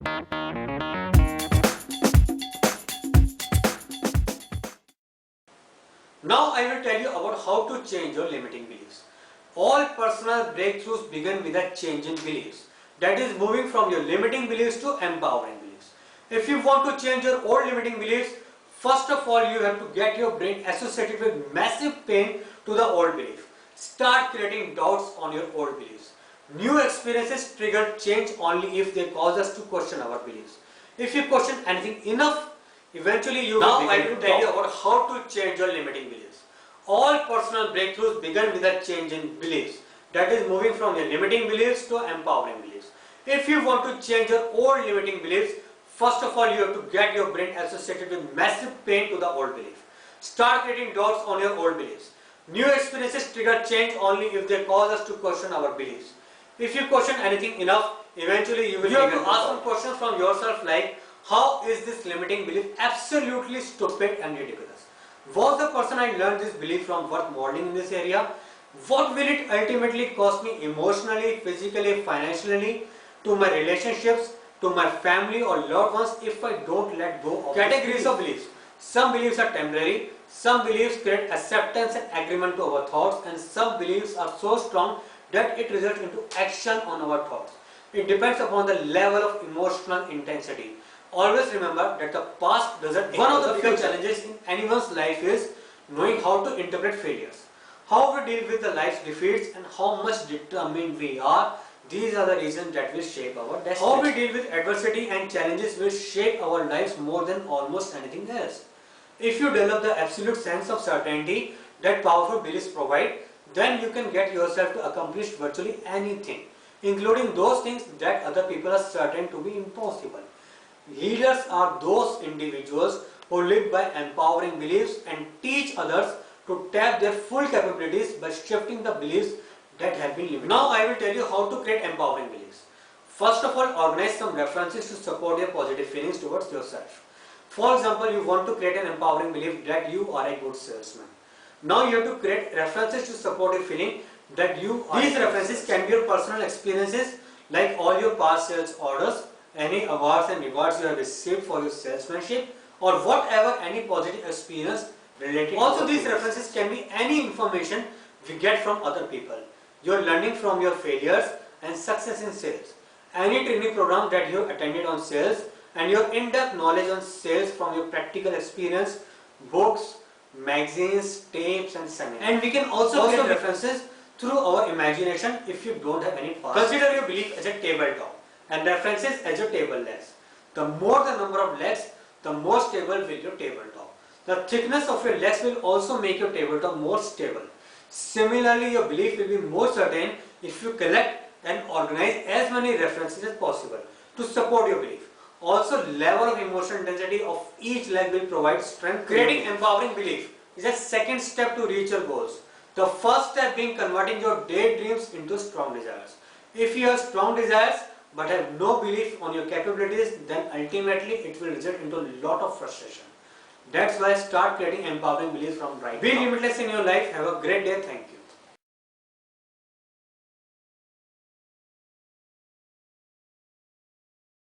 Now I will tell you about how to change your limiting beliefs. All personal breakthroughs begin with a change in beliefs. That is moving from your limiting beliefs to empowering beliefs. If you want to change your old limiting beliefs, first of all you have to get your brain associated with massive pain to the old belief. Start creating doubts on your old beliefs. New experiences trigger change only if they cause us to question our beliefs. If you question anything enough, eventually you will begin to doubt. Now I will tell you about how to change your limiting beliefs. All personal breakthroughs begin with a change in beliefs. That is moving from your limiting beliefs to empowering beliefs. If you want to change your old limiting beliefs, first of all you have to get your brain associated with massive pain to the old belief. Start creating doubts on your old beliefs. New experiences trigger change only if they cause us to question our beliefs. If you question anything enough, eventually you will begin to ask some questions from yourself like, how is this limiting belief absolutely stupid and ridiculous? Was the person I learned this belief from worth modeling in this area? What will it ultimately cost me emotionally, physically, financially, to my relationships, to my family or loved ones if I don't let go of categories of beliefs? Some beliefs are temporary, some beliefs create acceptance and agreement to our thoughts, and some beliefs are so strong that it results into action on our thoughts. It depends upon the level of emotional intensity. Always remember that the past doesn't. One of the biggest challenges in anyone's life is knowing how to interpret failures. How we deal with the life's defeats and how much determined we are. These are the reasons that will shape our destiny. How we deal with adversity and challenges will shape our lives more than almost anything else. If you develop the absolute sense of certainty that powerful beliefs provide, then you can get yourself to accomplish virtually anything, including those things that other people are certain to be impossible. Leaders are those individuals who live by empowering beliefs and teach others to tap their full capabilities by shifting the beliefs that have been limited. Now I will tell you how to create empowering beliefs. First of all, organize some references to support your positive feelings towards yourself. For example, you want to create an empowering belief that you are a good salesman. Now you have to create references to support your feeling that you are. These references can be your personal experiences like all your past sales orders, any awards and rewards you have received for your salesmanship, or whatever any positive experience related. Also, these references can be any information we get from other people. You are learning from your failures and success in sales. Any training program that you attended on sales and your in-depth knowledge on sales from your practical experience, books, magazines, tapes and seminars. And we can also get references through our imagination if you don't have any past. Consider your belief as a tabletop and references as your table legs. The more the number of legs, the more stable will your tabletop. The thickness of your legs will also make your tabletop more stable. Similarly, your belief will be more certain if you collect and organize as many references as possible to support your belief. Also, level of emotional intensity of each leg will provide strength. Creating empowering belief is a second step to reach your goals. The first step being converting your daydreams into strong desires. If you have strong desires but have no belief on your capabilities, then ultimately it will result into a lot of frustration. That's why start creating empowering beliefs from right now. Be limitless in your life. Have a great day. Thank you.